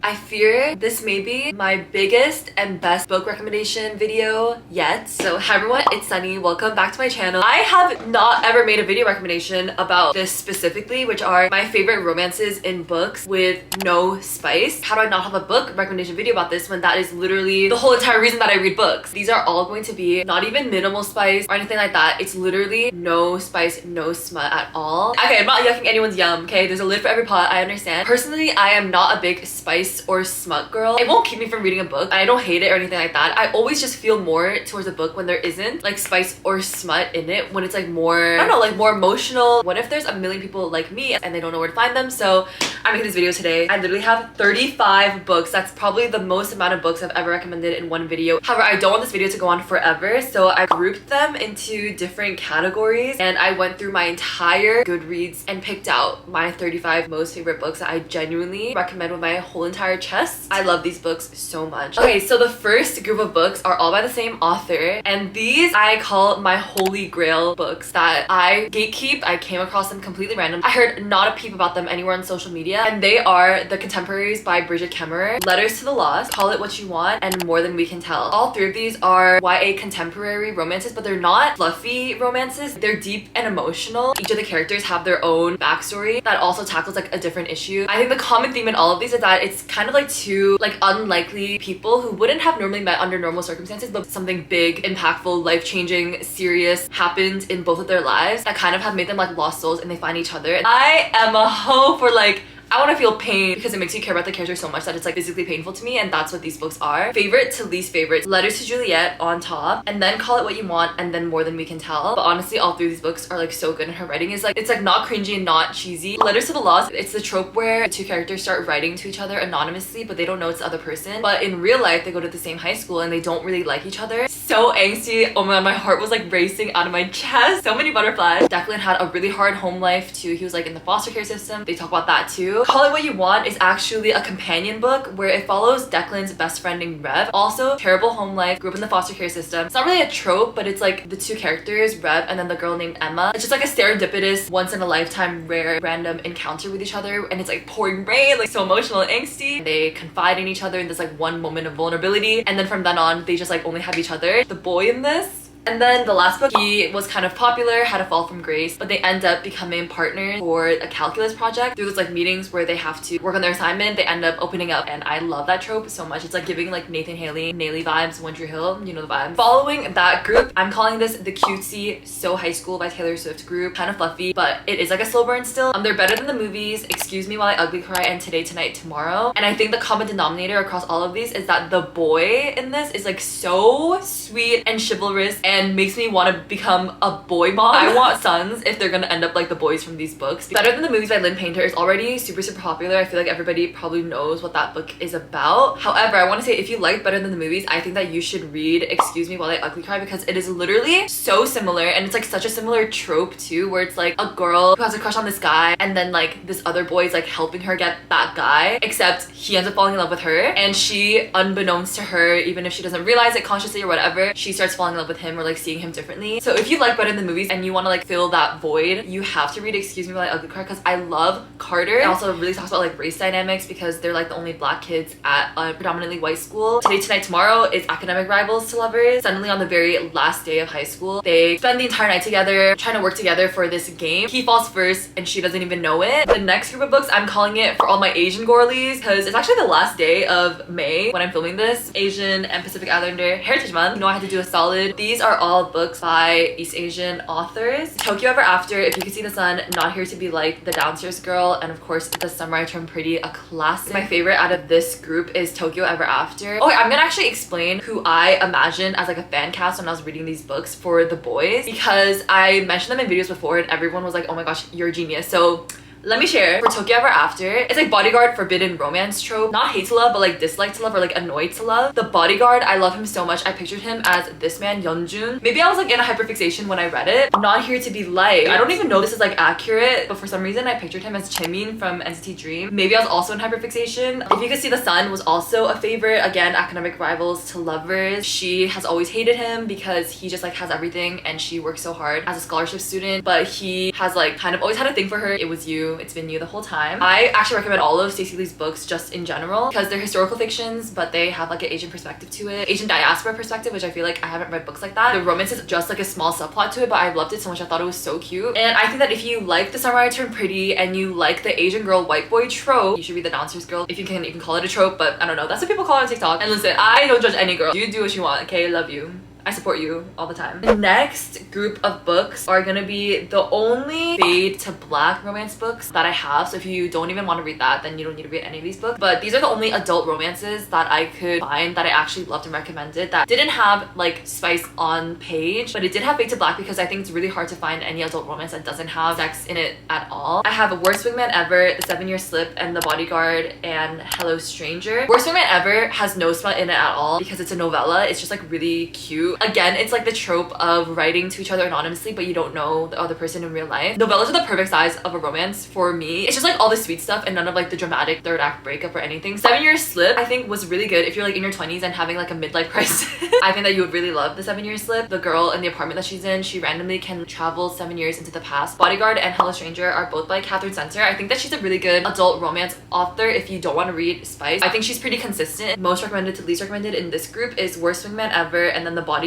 I fear this may be my biggest and best book recommendation video yet. So hi everyone, it's Sunny. Welcome back to my channel. I have not ever made a video recommendation about this specifically, which are my favorite romances in books with no spice. How do I not have a book recommendation video about this when that is literally the whole entire reason that I read books? These are all going to be not even minimal spice or anything like that. It's literally no spice, no smut at all. Okay, I'm not yucking anyone's yum, okay? There's a lid for every pot, I understand. Personally, I am not a big spice or smut girl. It won't keep me from reading a book. I don't hate it or anything like that. I always just feel more towards a book when there isn't like spice or smut in it, when it's like more, I don't know, like more emotional. What if there's a million people like me and they don't know where to find them? So I'm making this video today. I literally have 35 books. That's probably the most amount of books I've ever recommended in one video. However, I don't want this video to go on forever, so I grouped them into different categories and I went through my entire Goodreads and picked out my 35 most favorite books that I genuinely recommend with my whole entire chest. I love these books so much. Okay, so the first group of books are all by the same author, and these I call my holy grail books that I gatekeep. I came across them completely random. I heard not a peep about them anywhere on social media, and they are The Contemporaries by Bridget Kemmerer, Letters to the Lost, Call It What You Want, and More Than We Can Tell. All three of these are YA contemporary romances, but they're not fluffy romances. They're deep and emotional. Each of the characters have their own backstory that also tackles like a different issue. I think the common theme in all of these is that it's kind of like two like unlikely people who wouldn't have normally met under normal circumstances, but something big, impactful, life-changing, serious happened in both of their lives that kind of have made them like lost souls, and they find each other. I am a hoe for like, I want to feel pain because it makes you care about the character so much that it's like physically painful to me, and that's what these books are. Favorite to least favorite: Letters to Juliet on top, and then Call It What You Want, and then More Than We Can Tell. But honestly, all three of these books are like so good, and her writing is like, it's like not cringy and not cheesy. Letters to the Lost, it's the trope where the two characters start writing to each other anonymously, but they don't know it's the other person. But in real life, they go to the same high school and they don't really like each other. So angsty. Oh my god, my heart was like racing out of my chest. So many butterflies. Declan had a really hard home life too. He was like in the foster care system. They talk about that too. Call It What You Want is actually a companion book where it follows Declan's best friend named Rev. Also terrible home life, grew up in the foster care system. It's not really a trope, but it's like the two characters, Rev and then the girl named Emma. It's just like a serendipitous, once in a lifetime, rare, random encounter with each other, and it's like pouring rain, like so emotional and angsty. They confide in each other in this like one moment of vulnerability, and then from then on they just like only have each other. The boy in this. And then the last book, he was kind of popular, had a fall from grace, but they end up becoming partners for a calculus project. Through those like meetings where they have to work on their assignment, they end up opening up, and I love that trope so much. It's like giving like Nathan Haley, Nayli vibes, One Tree Hill, you know the vibe. Following that group, I'm calling this the cutesy So High School by Taylor Swift group. Kind of fluffy, but it is like a slow burn still. They're better than the movies Excuse Me While I Ugly Cry and Today, Tonight, Tomorrow. And I think the common denominator across all of these is that the boy in this is like so sweet and chivalrous and makes me want to become a boy mom. I want sons if they're gonna end up like the boys from these books. Better Than the Movies by Lynn Painter is already super popular. I feel like everybody probably knows what that book is about. However, I want to say if you like Better Than the Movies, I think that you should read Excuse Me While I Ugly Cry, because it is literally so similar, and it's like such a similar trope too, where it's like a girl who has a crush on this guy, and then like this other boy is like helping her get that guy, except he ends up falling in love with her, and she, unbeknownst to her, even if she doesn't realize it consciously or whatever, she starts falling in love with him or like seeing him differently. So if you like Better Than the Movies and you want to like fill that void, you have to read Excuse Me While I Ugly Cry, because I love Carter. It also really talks about like race dynamics because they're like the only black kids at a predominantly white school. Today, Tonight, Tomorrow is academic rivals to lovers. Suddenly on the very last day of high school, they spend the entire night together trying to work together for this game. He falls first and she doesn't even know it. The next group of books, I'm calling it For All My Asian Girlies, because it's actually the last day of May when I'm filming this. Asian and Pacific Islander Heritage Month. You know I had to do a solid. These are all books by East Asian authors. Tokyo Ever After, If You Could See the Sun, Not Here to Be Like, The Downstairs Girl, and of course The Summer I Turned Pretty, a classic. My favorite out of this group is Tokyo Ever After. Okay, I'm gonna actually explain who I imagined as like a fan cast when I was reading these books for the boys, because I mentioned them in videos before and everyone was like, oh my gosh, you're a genius. So let me share. For Tokyo Ever After, it's like bodyguard forbidden romance trope. Not hate to love, but like dislike to love or like annoyed to love. The bodyguard, I love him so much. I pictured him as this man, Yeonjun. Maybe I was like in a hyperfixation when I read it. Not Here to Be Like. I don't even know this is like accurate, but for some reason I pictured him as Chaemin from NCT Dream. Maybe I was also in hyperfixation. If You Could See the Sun was also a favorite. Again, academic rivals to lovers. She has always hated him because he just like has everything and she works so hard as a scholarship student, but he has like kind of always had a thing for her. It Was You. you. It's been you the whole time. I actually recommend all of Stacey Lee's books just in general because they're historical fictions, but they have like an Asian perspective to it, Asian diaspora perspective, which I feel like I haven't read books like that. The romance is just like a small subplot to it, but I loved it so much. I thought it was so cute. And I think that if you like the Samurai Turned Pretty and you like the Asian girl white boy trope, you should read the Downstairs Girl. If you can call it a trope, but I don't know. That's what people call it on TikTok. And listen, I don't judge any girl. You do what you want, okay? I love you. I support you all the time. The next group of books are gonna be the only fade to black romance books that I have. So if you don't even want to read that, then you don't need to read any of these books. But these are the only adult romances that I could find that I actually loved and recommended that didn't have like spice on page, but it did have fade to black because I think it's really hard to find any adult romance that doesn't have sex in it at all. I have A Worst Wingman Ever, The 7-Year Slip, and The Bodyguard, and Hello Stranger. Worst Wingman Ever has no smut in it at all because it's a novella. It's just like really cute. Again, it's like the trope of writing to each other anonymously, but you don't know the other person in real life. Novellas are the perfect size of a romance for me. It's just like all the sweet stuff and none of like the dramatic third act breakup or anything. 7-Year Slip I think was really good if you're like in your 20s and having like a midlife crisis. I think that you would really love the 7-Year Slip. The girl in the apartment that she's in, she randomly can travel 7 years into the past. Bodyguard and Hello Stranger are both by Catherine Center. I think that she's a really good adult romance author if you don't want to read spice. I think she's pretty consistent. Most recommended to least recommended in this group is Worst Wingman Ever, and then The Bodyguard,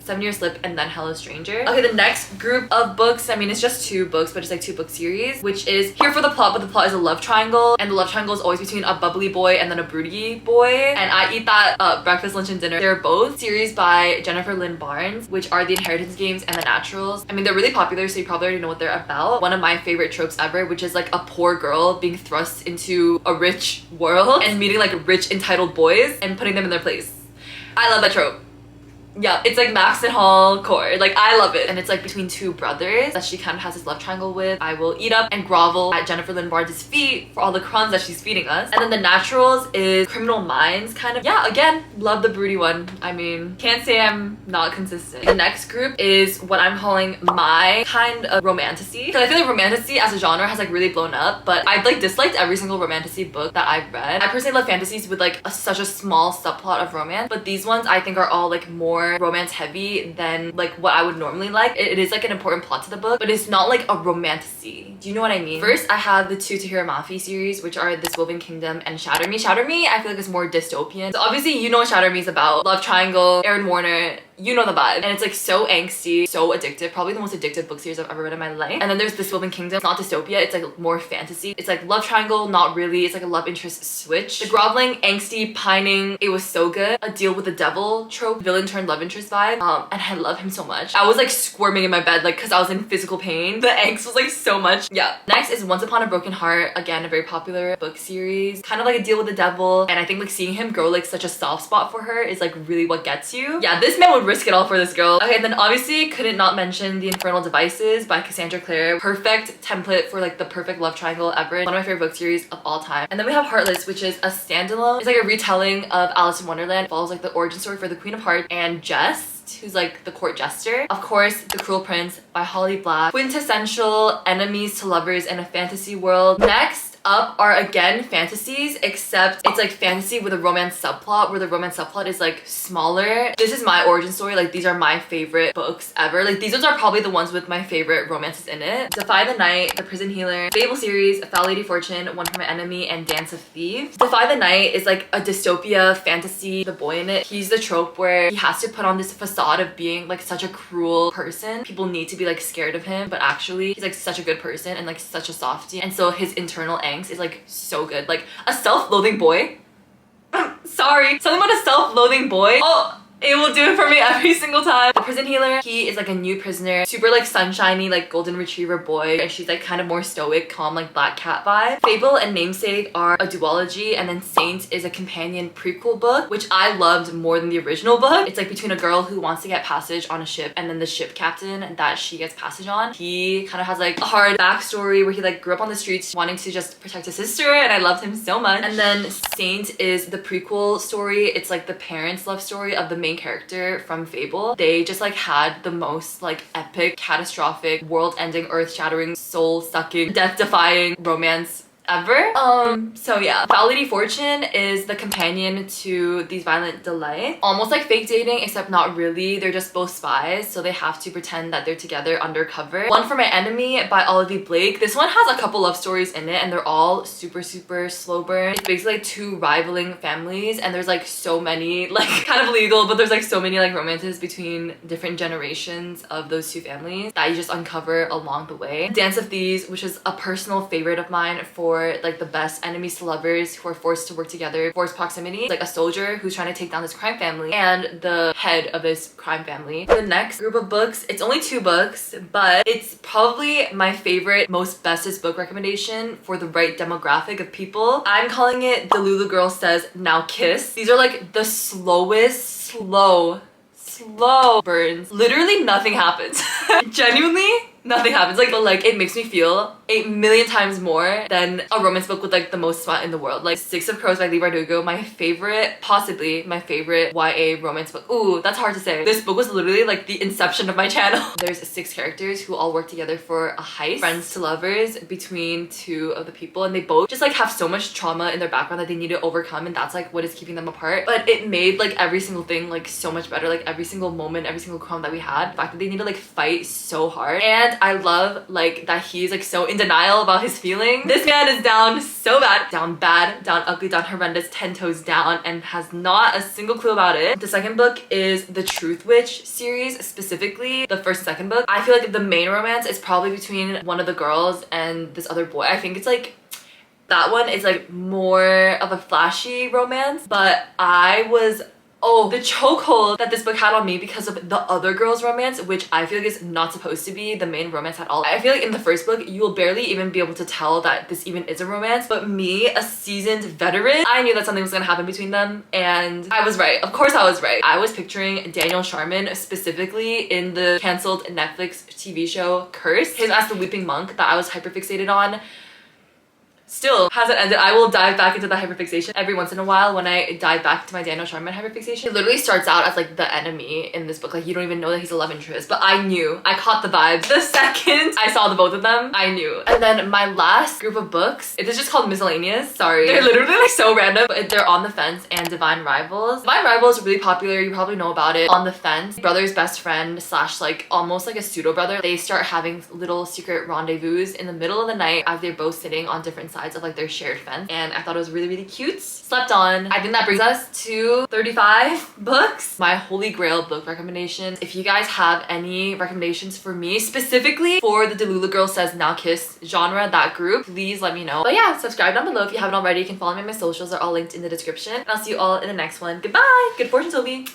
7-Year Slip, and then Hello Stranger. Okay, the next group of books, I mean it's just 2 books, but it's like 2 book series, which is Here for the Plot, but the plot is a love triangle, and the love triangle is always between a bubbly boy and then a broody boy, and I eat that breakfast, lunch, and dinner. They're both series by Jennifer Lynn Barnes, which are The Inheritance Games and The Naturals. I mean, they're really popular, so you probably already know what they're about. One of my favorite tropes ever, which is like a poor girl being thrust into a rich world and meeting like rich entitled boys and putting them in their place. I love that trope. Yeah, it's like Max and Hall core. Like, I love it. And it's like between 2 brothers that she kind of has this love triangle with. I will eat up and grovel at Jennifer Lynn Barnes' feet for all the crumbs that she's feeding us. And then The Naturals is Criminal Minds, kind of. Yeah, again, love the broody one. I mean, can't say I'm not consistent. The next group is what I'm calling my kind of romantasy. Because I feel like romantasy as a genre has like really blown up, but I've like disliked every single romantasy book that I've read. I personally love fantasies with like such a small subplot of romance, but these ones I think are all like more romance heavy than like what I would normally like. It is like an important plot to the book, but it's not like a romantasy. Do you know what I mean? First, I have the 2 Tahira Mafi series, which are This Woven Kingdom and Shatter Me. Shatter Me, I feel like it's more dystopian. So obviously you know what Shatter Me is about. Love triangle, Aaron Warner, you know the vibe. And it's like so angsty, so addictive. Probably the most addictive book series I've ever read in my life. And then there's This Woven Kingdom. It's not dystopia, it's like more fantasy. It's like love triangle, not really. It's like a love interest switch. The groveling, angsty, pining, it was so good. A deal with the devil trope, villain turned love interest vibe. And I love him so much. I was like squirming in my bed like because I was in physical pain. The angst was like so much. Yeah. Next is Once Upon a Broken Heart. Again, a very popular book series. Kind of like a deal with the devil. And I think like seeing him grow like such a soft spot for her is like really what gets you. Yeah, this man would risk it all for this girl. Okay, then obviously couldn't not mention The Infernal Devices by Cassandra Clare. Perfect template for like the perfect love triangle ever. One of my favorite book series of all time. And then we have Heartless, which is a standalone. It's like a retelling of Alice in Wonderland. It follows like the origin story for the Queen of Hearts and Jess, who's like the court jester. Of course, The Cruel Prince by Holly Black. Quintessential enemies to lovers in a fantasy world. Next up are again fantasies, except it's like fantasy with a romance subplot where the romance subplot is like smaller. This is my origin story. Like, these are my favorite books ever. Like, these ones are probably the ones with my favorite romances in it. Defy the Night, The Prison Healer, Fable series, Foul Lady Fortune, One for My Enemy, and Dance of Thieves. Defy the Night is like a dystopia fantasy. The boy in it, he's the trope where he has to put on this facade of being like such a cruel person. People need to be like scared of him, but actually he's like such a good person and like such a softie. And so his internal angst is like so good. Like a self-loathing boy. Sorry, something about a self-loathing boy. Oh, it will do it for me every single time. The Prison Healer, he is like a new prisoner, super like sunshiny, like golden retriever boy, and she's like kind of more stoic, calm, like Black Cat vibe. Fable and Namesake are a duology, and then Saint is a companion prequel book, which I loved more than the original book. It's like between a girl who wants to get passage on a ship and then the ship captain that she gets passage on. He kind of has like a hard backstory where he like grew up on the streets wanting to just protect his sister, and I loved him so much. And then Saint is the prequel story. It's like the parents' love story of the main character from Fable. They just like had the most like epic, catastrophic, world-ending, earth-shattering, soul-sucking, death-defying romance ever. So yeah, Foul Lady Fortune is the companion to These Violent Delights. Almost like fake dating, except not really. They're just both spies, so they have to pretend that they're together undercover. One for My Enemy by Olivia Blake. This one has a couple love stories in it, and they're all super slow burn. It's basically like two rivaling families, and there's like so many, like kind of legal, but there's like so many like romances between different generations of those two families that you just uncover along the way. Dance of Thieves, which is a personal favorite of mine for like the best enemies to lovers who are forced to work together, forced proximity. Like a soldier who's trying to take down this crime family and the head of this crime family. The next group of books, it's only 2 books, but it's probably my favorite, most bestest book recommendation for the right demographic of people. I'm calling it Delulu Girl Says Now Kiss. These are like the slowest, slow burns. Literally nothing happens. Genuinely nothing happens. Like it makes me feel 8 million times more than a romance book with like the most smut in the world. Like Six of Crows by Lee Bardugo, my favorite, possibly my favorite YA romance book. Ooh, that's hard to say. This book was literally like the inception of my channel. There's 6 characters who all work together for a heist, friends to lovers between 2 of the people, and they both just like have so much trauma in their background that they need to overcome, and that's like what is keeping them apart. But it made like every single thing like so much better. Like every single moment, every single crumb that we had, the fact that they need to like fight so hard. And I love like that he's like so in denial about his feelings. This man is down so bad, down ugly, down horrendous, 10 toes down, and has not a single clue about it. The second book is the Truth Witch series, specifically the first and second book. I feel like the main romance is probably between one of the girls and this other boy. I think it's like that one is like more of a flashy romance, but the chokehold that this book had on me because of the other girl's romance, which I feel like is not supposed to be the main romance at all. I feel like in the first book, you will barely even be able to tell that this even is a romance, but me, a seasoned veteran, I knew that something was gonna happen between them, and I was right. Of course I was right. I was picturing Daniel Sharman specifically in the cancelled Netflix TV show Curse. Him as the weeping monk that I was hyperfixated on. Still hasn't ended. I will dive back into the hyperfixation every once in a while when I dive back to my Daniel Sharman hyperfixation. It literally starts out as like the enemy in this book. Like you don't even know that he's a love interest, but I knew. I caught the vibes. The second I saw the both of them, I knew. And then my last group of books, it is just called Miscellaneous. Sorry. They're literally like so random, but they're On the Fence and Divine Rivals. Divine Rivals is really popular. You probably know about it. On the Fence, brother's best friend slash like almost like a pseudo brother. They start having little secret rendezvous in the middle of the night as they're both sitting on different sides of like their shared fence, and I thought it was really cute. Slept on. I think that brings us to 35 books. My holy grail book recommendations. If you guys have any recommendations for me, specifically for the Delulu Girl Says Now Kiss genre, that group, please let me know. But yeah, subscribe down below if you haven't already. You can follow me on my socials. They're all linked in the description, and I'll see you all in the next one. Goodbye! Good fortune, Toby!